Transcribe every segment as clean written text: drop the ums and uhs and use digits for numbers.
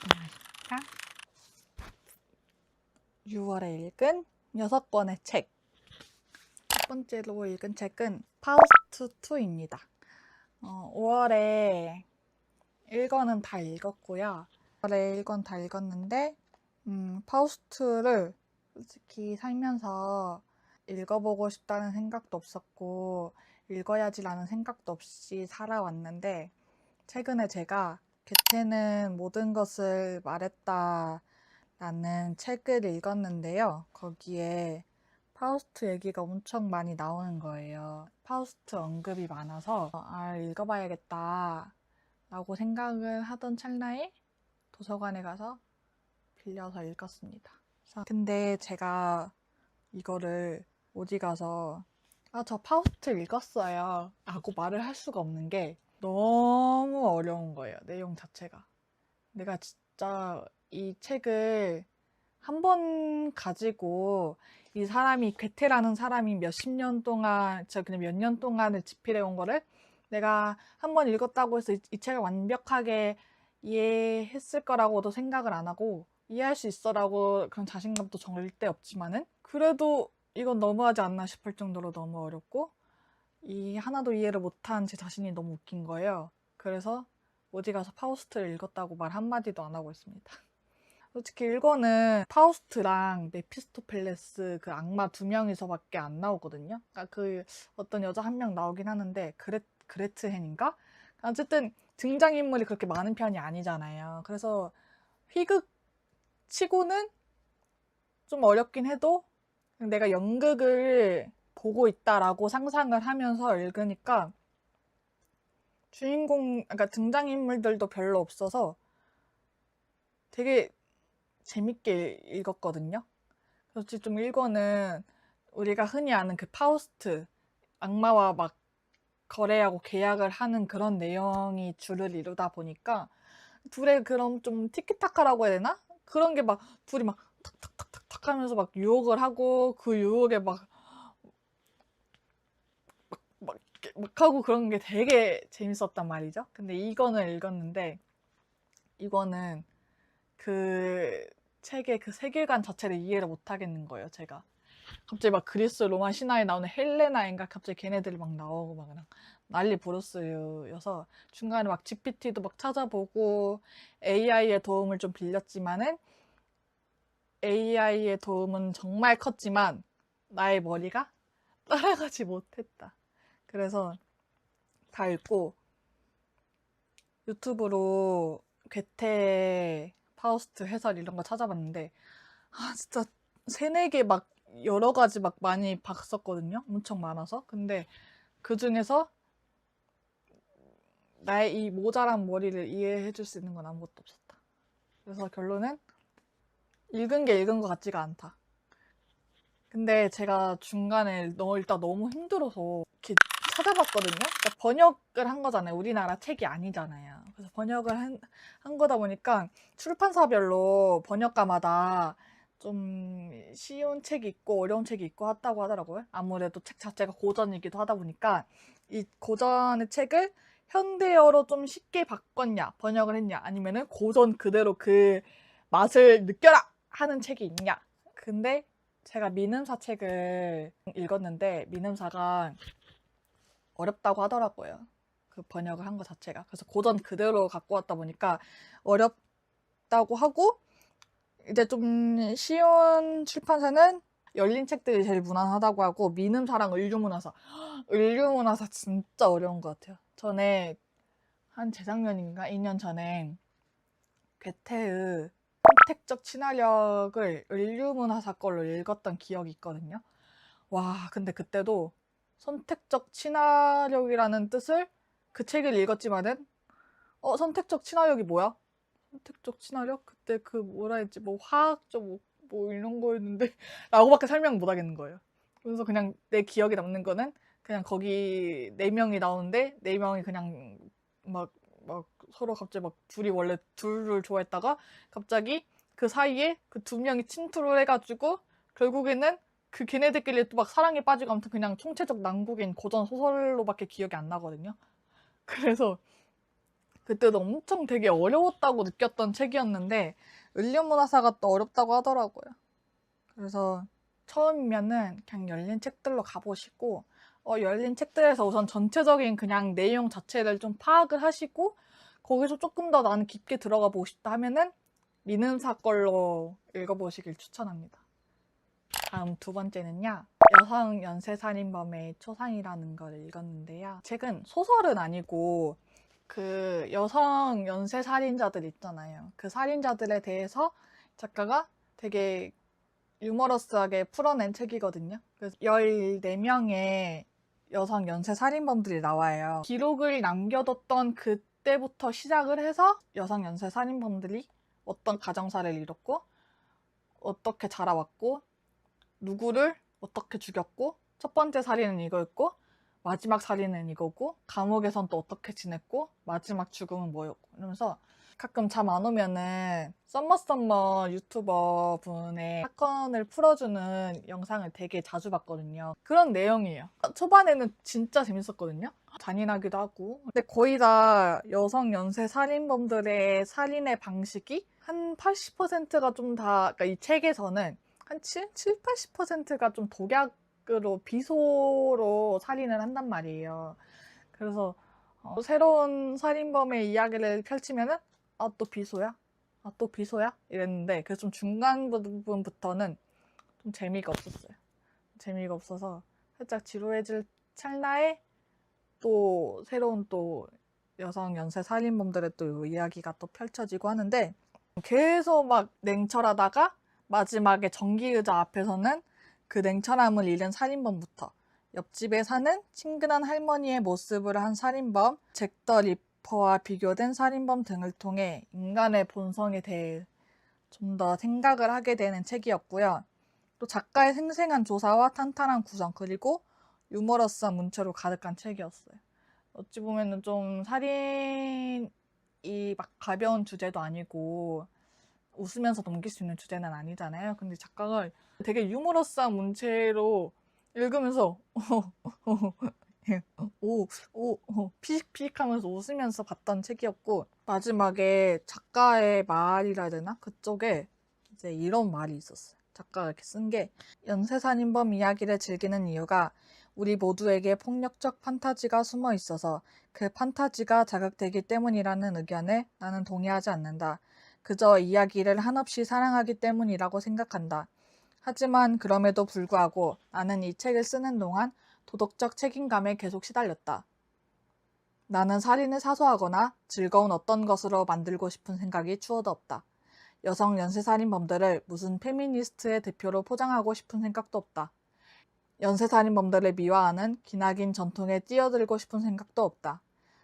안녕하십니까. 6월에 읽은 6권의 책. 첫 번째로 읽은 책은 파우스트 2입니다. 5월에 1권은 다 읽었고요. 5월에 1권 다 읽었는데 파우스트를 솔직히 살면서 읽어보고 싶다는 생각도 없었고 읽어야지라는 생각도 없이 살아왔는데 최근에 제가 괴테는 모든 것을 말했다 라는 책을 읽었는데요. 거기에 파우스트 얘기가 엄청 많이 나오는 거예요. 파우스트 언급이 많아서 읽어봐야겠다 라고 생각을 하던 찰나에 도서관에 가서 빌려서 읽었습니다. 근데 제가 이거를 어디 가서 저 파우스트 읽었어요 라고 말을 할 수가 없는 게 너무 어려운 거예요. 내용 자체가. 내가 진짜 이 책을 한 번 가지고 이 사람이 괴테라는 사람이 몇십 년 동안 그냥 몇 년 동안을 집필해 온 거를 내가 한 번 읽었다고 해서 이 책을 완벽하게 이해했을 거라고도 생각을 안 하고 이해할 수 있어라고 그런 자신감도 절대 없지만은 그래도 이건 너무하지 않나 싶을 정도로 너무 어렵고 하나도 이해를 못한 제 자신이 너무 웃긴 거예요. 그래서 어디 가서 파우스트를 읽었다고 말 한마디도 안 하고 있습니다. 솔직히 1권은 파우스트랑 메피스토펠레스 그 악마 2명이서밖에 안 나오거든요. 그러니까 그 어떤 여자 한 명 나오긴 하는데 그레트헨인가? 어쨌든 등장인물이 그렇게 많은 편이 아니잖아요. 그래서 희극 치고는 좀 어렵긴 해도 내가 연극을 보고 있다라고 상상을 하면서 읽으니까 그러니까 등장인물들도 별로 없어서 되게 재밌게 읽었거든요. 그래서 좀 1권은 우리가 흔히 아는 그 파우스트, 악마와 막 거래하고 계약을 하는 그런 내용이 주를 이루다 보니까 둘의 그런 좀 티키타카라고 해야 되나? 그런 게 막 둘이 막 탁탁탁탁탁 하면서 막 유혹을 하고 그 유혹에 막 하고 그런 게 되게 재밌었단 말이죠. 근데 이거는 읽었는데 이거는 그 책의 그 세계관 자체를 이해를 못 하겠는 거예요, 제가. 갑자기 막 그리스 로마 신화에 나오는 헬레나인가 갑자기 걔네들이 막 나오고 막 난리 부르스여서 중간에 막 GPT도 막 찾아보고 AI의 도움을 좀 빌렸지만은 AI의 도움은 정말 컸지만 나의 머리가 따라가지 못했다. 그래서 다 읽고 유튜브로 괴테 파우스트 해설 이런 거 찾아봤는데 진짜 3-4개 막 여러 가지 막 많이 봤었거든요. 엄청 많아서. 근데 그 중에서 나의 이 모자란 머리를 이해해 줄 수 있는 건 아무것도 없었다. 그래서 결론은 읽은 게 읽은 것 같지가 않다. 근데 제가 중간에 일단 너무 힘들어서 이렇게 찾아봤거든요. 그러니까 번역을 한 거잖아요. 우리나라 책이 아니잖아요. 그래서 번역을 한 거다 보니까 출판사별로 번역가마다 좀 쉬운 책이 있고 어려운 책이 있고 하다고 하더라고요. 아무래도 책 자체가 고전이기도 하다 보니까 이 고전의 책을 현대어로 좀 쉽게 바꿨냐, 번역을 했냐, 아니면은 고전 그대로 그 맛을 느껴라 하는 책이 있냐. 근데 제가 민음사 책을 읽었는데 민음사가 어렵다고 하더라고요. 그 번역을 한 것 자체가. 그래서 고전 그대로 갖고 왔다 보니까 어렵다고 하고 이제 좀 쉬운 출판사는 열린 책들이 제일 무난하다고 하고 민음사랑 을류문화사. 을류문화사 진짜 어려운 것 같아요. 전에 한 재작년인가 2년 전에 괴테의 선택적 친화력을 을류문화사 걸로 읽었던 기억이 있거든요. 와, 근데 그때도 선택적 친화력이라는 뜻을 그 책을 읽었지만은 선택적 친화력이 뭐야? 선택적 친화력? 그때 그 뭐라 했지? 뭐 화학적 뭐 이런 거였는데 라고밖에 설명 못 하겠는 거예요. 그래서 그냥 내 기억에 남는 거는 그냥 거기 4명이 나오는데 4명이 그냥 막 서로 갑자기 막 둘이 원래 둘을 좋아했다가 갑자기 그 사이에 그 2명이 침투를 해가지고 결국에는 그 걔네들끼리 또 막 사랑에 빠지고 아무튼 그냥 총체적 난국인 고전 소설로밖에 기억이 안 나거든요. 그래서 그때도 엄청 되게 어려웠다고 느꼈던 책이었는데 을류문화사가 또 어렵다고 하더라고요. 그래서 처음이면은 그냥 열린 책들로 가보시고 열린 책들에서 우선 전체적인 그냥 내용 자체를 좀 파악을 하시고 거기서 조금 더 나는 깊게 들어가 보고 싶다 하면은 미는사 걸로 읽어보시길 추천합니다. 다음 두 번째는요. 여성 연쇄살인범의 초상이라는 걸 읽었는데요. 책은 소설은 아니고 그 여성 연쇄살인자들 있잖아요. 그 살인자들에 대해서 작가가 되게 유머러스하게 풀어낸 책이거든요. 그래서 14명의 여성 연쇄살인범들이 나와요. 기록을 남겨뒀던 그때부터 시작을 해서 여성 연쇄살인범들이 어떤 가정사를 이뤘고 어떻게 자라왔고 누구를 어떻게 죽였고 첫 번째 살인은 이거였고 마지막 살인은 이거고 감옥에선 또 어떻게 지냈고 마지막 죽음은 뭐였고 이러면서 가끔 잠 안 오면은 썸머 유튜버 분의 사건을 풀어주는 영상을 되게 자주 봤거든요. 그런 내용이에요. 초반에는 진짜 재밌었거든요. 잔인하기도 하고. 근데 거의 다 여성 연쇄 살인범들의 살인의 방식이 한 80%가 좀 다, 그러니까 이 책에서는 한 80%가 좀 독약으로, 비소로 살인을 한단 말이에요. 그래서 새로운 살인범의 이야기를 펼치면은 또 비소야? 또 비소야? 이랬는데 그래서 좀 중간 부분부터는 좀 재미가 없었어요. 재미가 없어서 살짝 지루해질 찰나에 또 새로운 또 여성 연쇄 살인범들의 또 이야기가 또 펼쳐지고 하는데 계속 막 냉철하다가 마지막에 전기의자 앞에서는 그 냉철함을 잃은 살인범부터 옆집에 사는 친근한 할머니의 모습을 한 살인범, 잭 더 리퍼와 비교된 살인범 등을 통해 인간의 본성에 대해 좀 더 생각을 하게 되는 책이었고요. 또 작가의 생생한 조사와 탄탄한 구성 그리고 유머러스한 문체로 가득한 책이었어요. 어찌 보면은 좀 살인이 막 가벼운 주제도 아니고 웃으면서 넘길 수 있는 주제는 아니잖아요. 근데 작가가 되게 유머러스한 문체로 읽으면서 피식피식 하면서 웃으면서 봤던 책이었고 마지막에 작가의 말이라 해야 되나? 그쪽에 이제 이런 말이 있었어요. 작가가 이렇게 쓴 게 연쇄살인범 이야기를 즐기는 이유가 우리 모두에게 폭력적 판타지가 숨어 있어서 그 판타지가 자극되기 때문이라는 의견에 나는 동의하지 않는다. 그저 이야기를 한없이 사랑하기 때문이라고 생각한다. 하지만 그럼에도 불구하고 나는 이 책을 쓰는 동안 도덕적 책임감에 계속 시달렸다. 나는 살인을 사소하거나 즐거운 어떤 것으로 만들고 싶은 생각이 추호도 없다. 여성 연쇄살인범들을 무슨 페미니스트의 대표로 포장하고 싶은 생각도 없다. 연쇄살인범들을 미화하는 기나긴 전통에 뛰어들고 싶은 생각도 없다.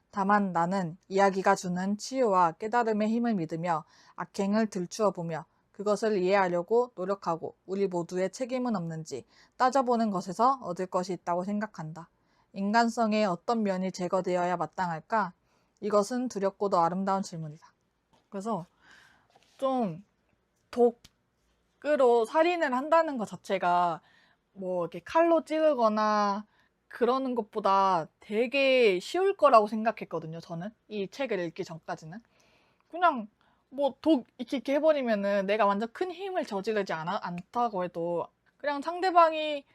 다만 나는 이야기가 주는 치유와 깨달음의 힘을 믿으며 악행을 들추어보며 그것을 이해하려고 노력하고 우리 모두의 책임은 없는지 따져보는 것에서 얻을 것이 있다고 생각한다. 인간성의 어떤 면이 제거되어야 마땅할까? 이것은 두렵고도 아름다운 질문이다. 그래서 좀 독으로 살인을 한다는 것 자체가 뭐 이렇게 칼로 찌르거나 그러는 것보다 되게 쉬울 거라고 생각했거든요, 저는. 이 책을 읽기 전까지는. 그냥 뭐 이렇게 해버리면은 내가 완전 큰 힘을 저지르지 않다고 해도 그냥 상대방이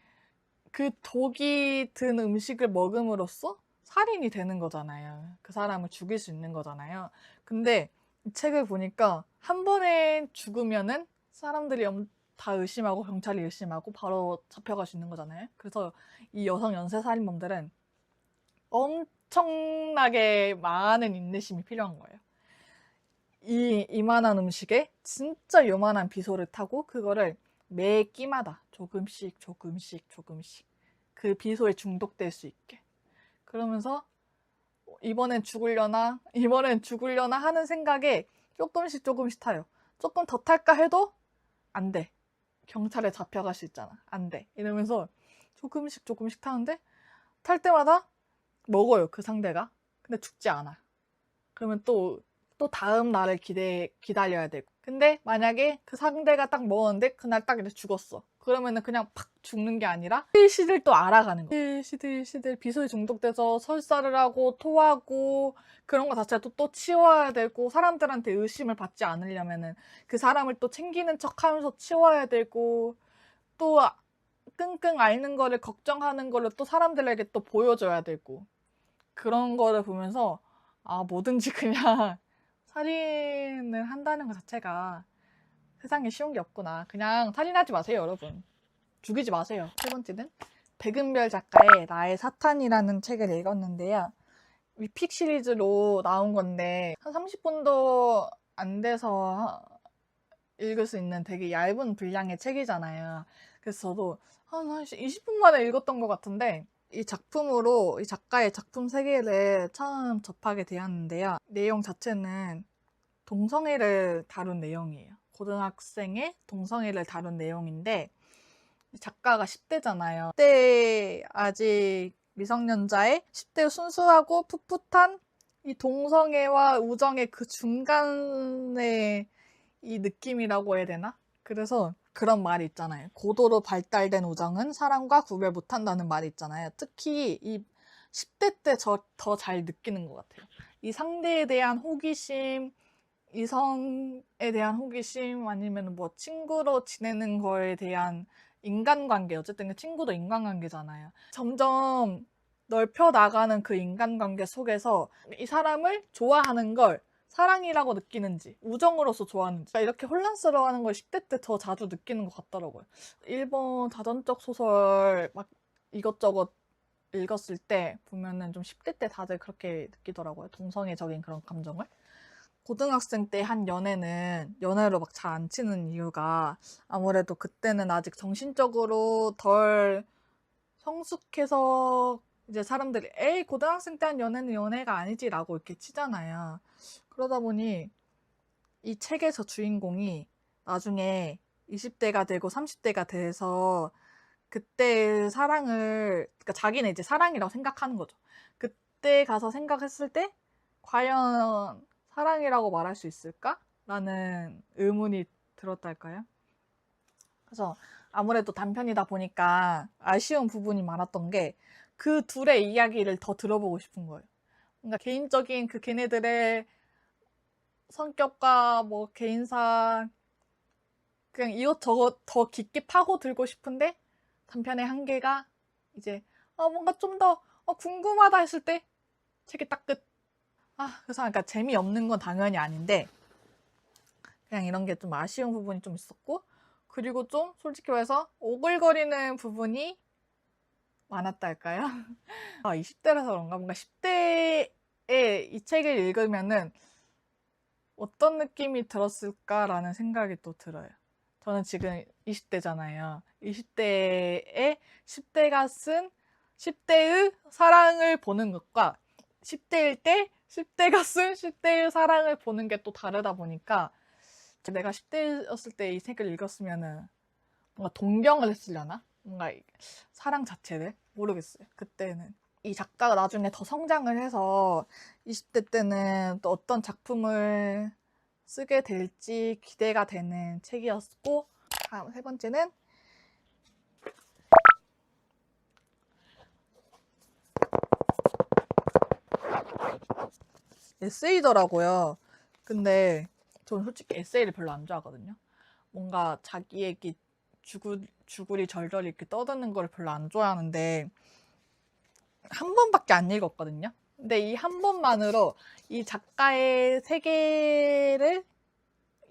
그 독이 든 음식을 먹음으로써 살인이 되는 거잖아요. 그 사람을 죽일 수 있는 거잖아요. 근데 이 책을 보니까 한 번에 죽으면은 사람들이 다 의심하고 경찰이 의심하고 바로 잡혀갈 수 있는 거잖아요. 그래서 이 여성 연쇄살인범들은 엄청나게 많은 인내심이 필요한 거예요. 이만한 음식에 진짜 요만한 비소를 타고 그거를 매 끼마다 조금씩 그 비소에 중독될 수 있게 그러면서 이번엔 죽으려나 하는 생각에 조금씩 타요. 조금 더 탈까 해도 안 돼. 경찰에 잡혀갈 수 있잖아. 안 돼. 이러면서 조금씩 타는데 탈 때마다 먹어요. 그 상대가. 근데 죽지 않아. 그러면 또 다음 날을 기다려야 되고. 근데 만약에 그 상대가 딱 먹었는데 그날 딱 이렇게 죽었어. 그러면은 그냥 팍 죽는 게 아니라 시들 또 알아가는 거. 시들 비수에 중독돼서 설사를 하고 토하고 그런 거 자체가 또 치워야 되고, 사람들한테 의심을 받지 않으려면은 그 사람을 또 챙기는 척 하면서 치워야 되고, 또 끙끙 앓는 거를 걱정하는 거를 또 사람들에게 또 보여줘야 되고, 그런 거를 보면서 뭐든지 그냥 살인을 한다는 것 자체가 세상에 쉬운 게 없구나. 그냥 살인하지 마세요, 여러분. 죽이지 마세요. 세 번째는 백은별 작가의 나의 사탄이라는 책을 읽었는데요. 위픽 시리즈로 나온 건데 한 30분도 안 돼서 읽을 수 있는 되게 얇은 분량의 책이잖아요. 그래서 저도 한 20분 만에 읽었던 것 같은데, 이 작품으로 이 작가의 작품 세계를 처음 접하게 되었는데요. 내용 자체는 동성애를 다룬 내용이에요. 고등학생의 동성애를 다룬 내용인데, 작가가 10대잖아요. 10대 아직 미성년자의 10대 순수하고 풋풋한 이 동성애와 우정의 그 중간의 이 느낌이라고 해야 되나? 그래서 그런 말이 있잖아요. 고도로 발달된 우정은 사랑과 구별 못한다는 말이 있잖아요. 특히 이 10대 때 더 잘 느끼는 것 같아요. 이 상대에 대한 호기심, 이성에 대한 호기심, 아니면 뭐 친구로 지내는 거에 대한 인간관계, 어쨌든 친구도 인간관계잖아요. 점점 넓혀 나가는 그 인간관계 속에서 이 사람을 좋아하는 걸 사랑이라고 느끼는지 우정으로서 좋아하는지, 이렇게 혼란스러워하는 걸 10대 때 더 자주 느끼는 것 같더라고요. 일본 자전적 소설 막 이것저것 읽었을 때 보면은 좀 10대 때 다들 그렇게 느끼더라고요. 동성애적인 그런 감정을. 고등학생 때 한 연애는 연애로 막 잘 안 치는 이유가, 아무래도 그때는 아직 정신적으로 덜 성숙해서 이제 사람들이 에이 고등학생 때 한 연애는 연애가 아니지라고 이렇게 치잖아요. 그러다 보니 이 책에서 주인공이 나중에 20대가 되고 30대가 돼서 그때의 사랑을, 그러니까 자기는 이제 사랑이라고 생각하는 거죠. 그때 가서 생각했을 때 과연 사랑이라고 말할 수 있을까? 라는 의문이 들었달까요? 그래서 아무래도 단편이다 보니까 아쉬운 부분이 많았던 게, 그 둘의 이야기를 더 들어보고 싶은 거예요. 뭔가 개인적인 그 걔네들의 성격과 뭐 개인사, 그냥 이것저것 더 깊게 파고들고 싶은데 단편의 한계가 이제 뭔가 좀 더 궁금하다 했을 때 책이 딱 끝. 그래서 그러니까 재미없는 건 당연히 아닌데 그냥 이런 게 좀 아쉬운 부분이 좀 있었고, 그리고 좀 솔직히 말해서 오글거리는 부분이 많았다 할까요? 20대라서 그런가? 뭔가 10대에 이 책을 읽으면은 어떤 느낌이 들었을까라는 생각이 또 들어요. 저는 지금 20대잖아요. 20대에 10대가 쓴 10대의 사랑을 보는 것과 10대일 때 10대가 쓴 10대의 사랑을 보는 게 또 다르다 보니까, 내가 10대였을 때 이 책을 읽었으면은 뭔가 동경을 했으려나? 뭔가 사랑 자체를 모르겠어요. 그때는 이 작가가 나중에 더 성장을 해서 20대 때는 또 어떤 작품을 쓰게 될지 기대가 되는 책이었고, 다음 세 번째는 에세이더라고요. 근데 저는 솔직히 에세이를 별로 안 좋아하거든요. 뭔가 자기 얘기 주구리 절절히 이렇게 떠드는 걸 별로 안 좋아하는데, 한 번밖에 안 읽었거든요. 근데 이 한 번만으로 이 작가의 세계를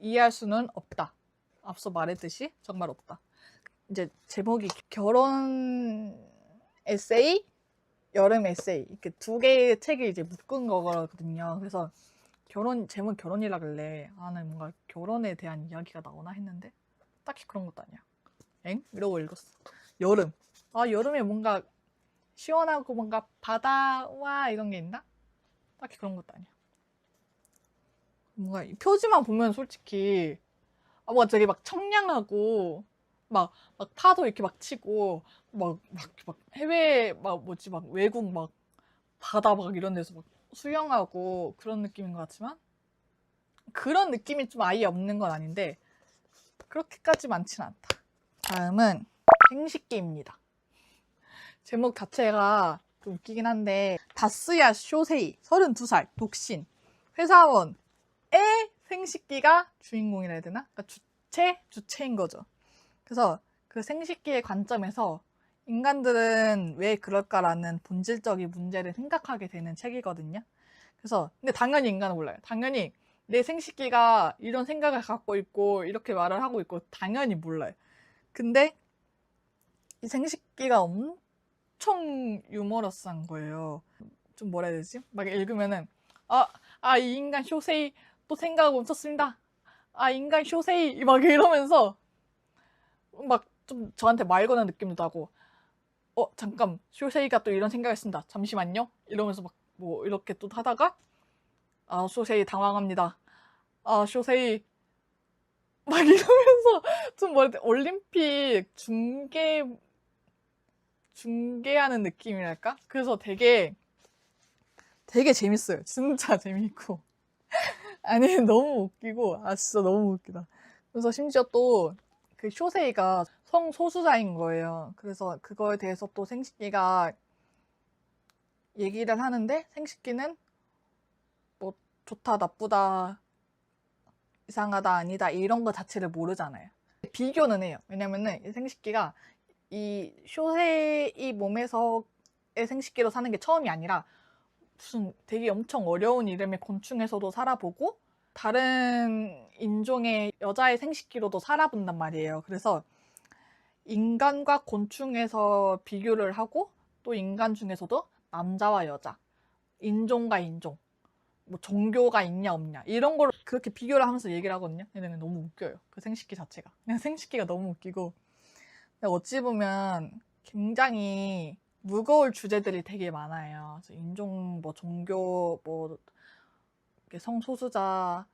이해할 수는 없다. 앞서 말했듯이 정말 없다. 이제 제목이 결혼 에세이, 여름 에세이, 이렇게 두 개의 책이 이제 묶은 거거든요. 그래서 제목 결혼이라길래 나는 뭔가 결혼에 대한 이야기가 나오나 했는데 딱히 그런 것도 아니야. 엥? 이러고 읽었어. 여름. 여름에 뭔가 시원하고 뭔가 바다와 이런 게 있나? 딱히 그런 것도 아니야. 뭔가 이 표지만 보면 솔직히 뭔가 되게 막 청량하고 막 파도 이렇게 막 치고 막 해외 막 외국 막 바다 막 이런 데서 막 수영하고 그런 느낌인 것 같지만, 그런 느낌이 좀 아예 없는 건 아닌데 그렇게까지 많진 않다. 다음은 생식기입니다. 제목 자체가 좀 웃기긴 한데 다스야 쇼세이 32살 독신 회사원의 생식기가 주인공이라 해야 되나? 그러니까 주체인 거죠. 그래서 그 생식기의 관점에서 인간들은 왜 그럴까라는 본질적인 문제를 생각하게 되는 책이거든요. 그래서 근데 당연히 인간은 몰라요. 당연히 내 생식기가 이런 생각을 갖고 있고 이렇게 말을 하고 있고 당연히 몰라요. 근데 이 생식기가 엄청 유머러스한 거예요. 좀 뭐라 해야 되지? 막 읽으면은 이 인간 쇼세이 또 생각 멈췄습니다. 인간 쇼세이 막 이러면서 막 좀 저한테 말 거는 느낌도 나고 잠깐 쇼세이가 또 이런 생각을 했습니다. 잠시만요. 이러면서 막 뭐 이렇게 또 하다가 쇼세이 당황합니다. 쇼세이 막 이러면서 좀 뭐라 해야 돼? 올림픽 중계하는 느낌이랄까? 그래서 되게 재밌어요. 진짜 재밌고. 아니, 너무 웃기고, 진짜 너무 웃기다. 그래서 심지어 또 그 쇼세이가 성소수자인 거예요. 그래서 그거에 대해서 또 생식기가 얘기를 하는데 생식기는 뭐 좋다, 나쁘다, 이상하다, 아니다 이런 거 자체를 모르잖아요. 비교는 해요. 왜냐면은 이 생식기가 이 쇼세이 몸에서의 생식기로 사는 게 처음이 아니라 무슨 되게 엄청 어려운 이름의 곤충에서도 살아보고 다른 인종의 여자의 생식기로도 살아본단 말이에요. 그래서 인간과 곤충에서 비교를 하고 또 인간 중에서도 남자와 여자, 인종과 인종, 뭐 종교가 있냐 없냐 이런 걸 그렇게 비교를 하면서 얘기를 하거든요. 얘네는 너무 웃겨요. 그 생식기 자체가. 그냥 생식기가 너무 웃기고 어찌 보면 굉장히 무거울 주제들이 되게 많아요. 인종, 뭐 종교, 뭐 성소수자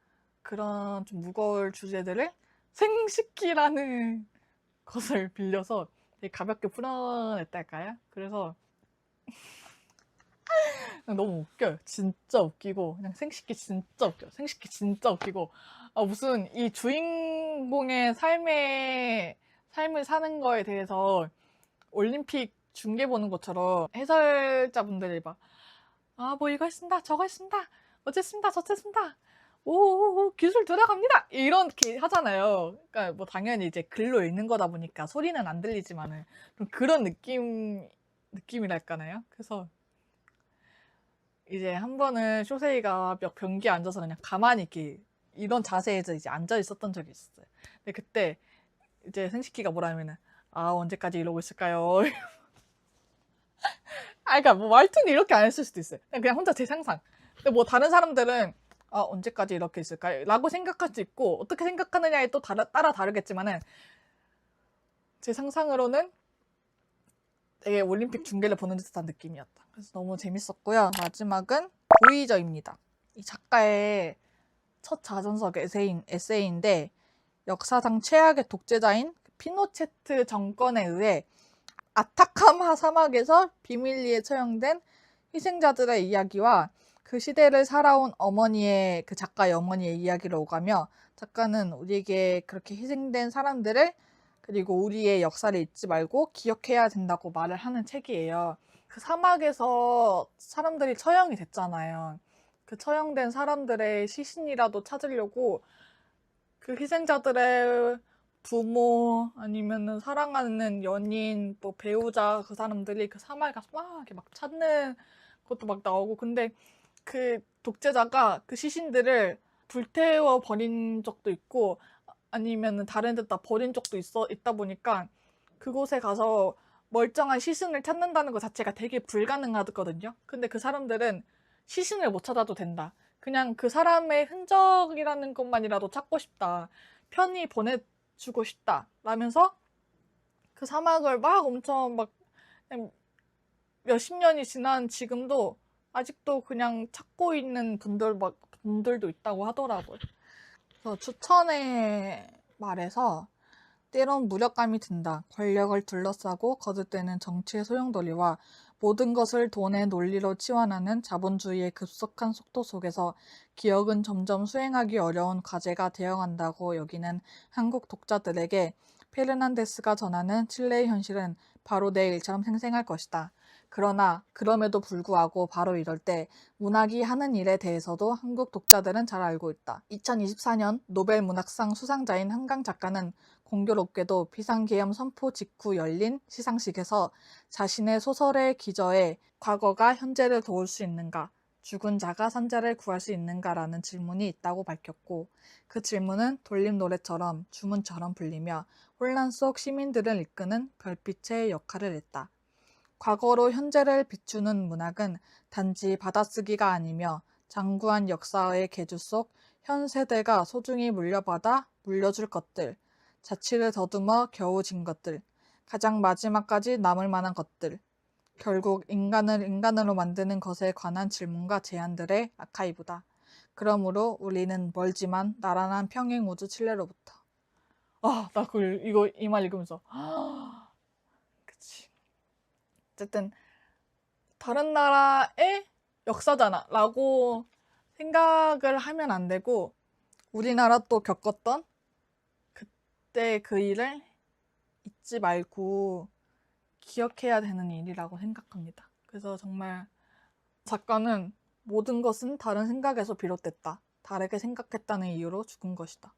그런 좀 무거울 주제들을 생식기라는 것을 빌려서 되게 가볍게 풀어냈달까요? 그래서 너무 웃겨요. 진짜 웃기고 그냥 생식기 진짜 웃겨요. 생식기 진짜 웃기고 무슨 이 주인공의 삶을 사는 거에 대해서 올림픽 중계 보는 것처럼 해설자분들이 막 뭐 이거 했습니다. 저거 했습니다. 어쨌습니다. 저쨌습니다. 오, 기술 들어갑니다. 이렇게 하잖아요. 그러니까 뭐 당연히 이제 글로 읽는 거다 보니까 소리는 안 들리지만은 좀 그런 느낌이랄까나요? 그래서 이제 한 번은 쇼세이가 몇 변기에 앉아서 그냥 가만히 이렇게 이런 자세에서 이제 앉아 있었던 적이 있었어요. 근데 그때 이제 생식기가 뭐라면은 언제까지 이러고 있을까요? 그러니까 뭐 말투는 이렇게 안 했을 수도 있어요. 그냥 혼자 제 상상. 근데 뭐 다른 사람들은 언제까지 이렇게 있을까요? 라고 생각할 수 있고 어떻게 생각하느냐에 또 따라 다르겠지만은 제 상상으로는 되게 올림픽 중계를 보는 듯한 느낌이었다. 그래서 너무 재밌었고요. 마지막은 보이저입니다. 이 작가의 첫 자전적 에세이인데 역사상 최악의 독재자인 피노체트 정권에 의해 아타카마 사막에서 비밀리에 처형된 희생자들의 이야기와 그 시대를 살아온 그 작가의 어머니의 이야기를 오가며 작가는 우리에게 그렇게 희생된 사람들을 그리고 우리의 역사를 잊지 말고 기억해야 된다고 말을 하는 책이에요. 그 사막에서 사람들이 처형이 됐잖아요. 그 처형된 사람들의 시신이라도 찾으려고 그 희생자들의 부모 아니면은 사랑하는 연인 뭐 배우자 그 사람들이 그 사막에 가서 막 이렇게 막 찾는 것도 막 나오고 근데 그 독재자가 그 시신들을 불태워 버린 적도 있고 아니면은 다른 데다 버린 적도 있다 보니까 그곳에 가서 멀쩡한 시신을 찾는다는 것 자체가 되게 불가능하거든요. 근데 그 사람들은 시신을 못 찾아도 된다. 그냥 그 사람의 흔적이라는 것만이라도 찾고 싶다. 편히 보내주고 싶다. 라면서 그 사막을 막 엄청 막 몇십 년이 지난 지금도 아직도 그냥 찾고 있는 분들도 있다고 하더라고요. 그래서 추천의 말에서 때론 무력감이 든다. 권력을 둘러싸고 거듭되는 정치의 소용돌이와 모든 것을 돈의 논리로 치환하는 자본주의의 급속한 속도 속에서 기억은 점점 수행하기 어려운 과제가 되어간다고 여기는 한국 독자들에게 페르난데스가 전하는 칠레의 현실은 바로 내 일처럼 생생할 것이다. 그러나 그럼에도 불구하고 바로 이럴 때 문학이 하는 일에 대해서도 한국 독자들은 잘 알고 있다. 2024년 노벨 문학상 수상자인 한강 작가는 공교롭게도 비상계엄 선포 직후 열린 시상식에서 자신의 소설의 기저에 과거가 현재를 도울 수 있는가, 죽은 자가 산자를 구할 수 있는가라는 질문이 있다고 밝혔고, 그 질문은 돌림 노래처럼 주문처럼 불리며 혼란 속 시민들을 이끄는 별빛의 역할을 했다. 과거로 현재를 비추는 문학은 단지 받아쓰기가 아니며 장구한 역사의 계주 속 현 세대가 소중히 물려받아 물려줄 것들, 자취를 더듬어 겨우 진 것들, 가장 마지막까지 남을 만한 것들, 결국 인간을 인간으로 만드는 것에 관한 질문과 제안들의 아카이브다. 그러므로 우리는 멀지만 나란한 평행 우주 칠레로부터. 나 이거 이 말 읽으면서 그치. 어쨌든 다른 나라의 역사잖아 라고 생각을 하면 안 되고, 우리나라 또 겪었던 그때 그 일을 잊지 말고 기억해야 되는 일이라고 생각합니다. 그래서 정말 작가는 모든 것은 다른 생각에서 비롯됐다, 다르게 생각했다는 이유로 죽은 것이다.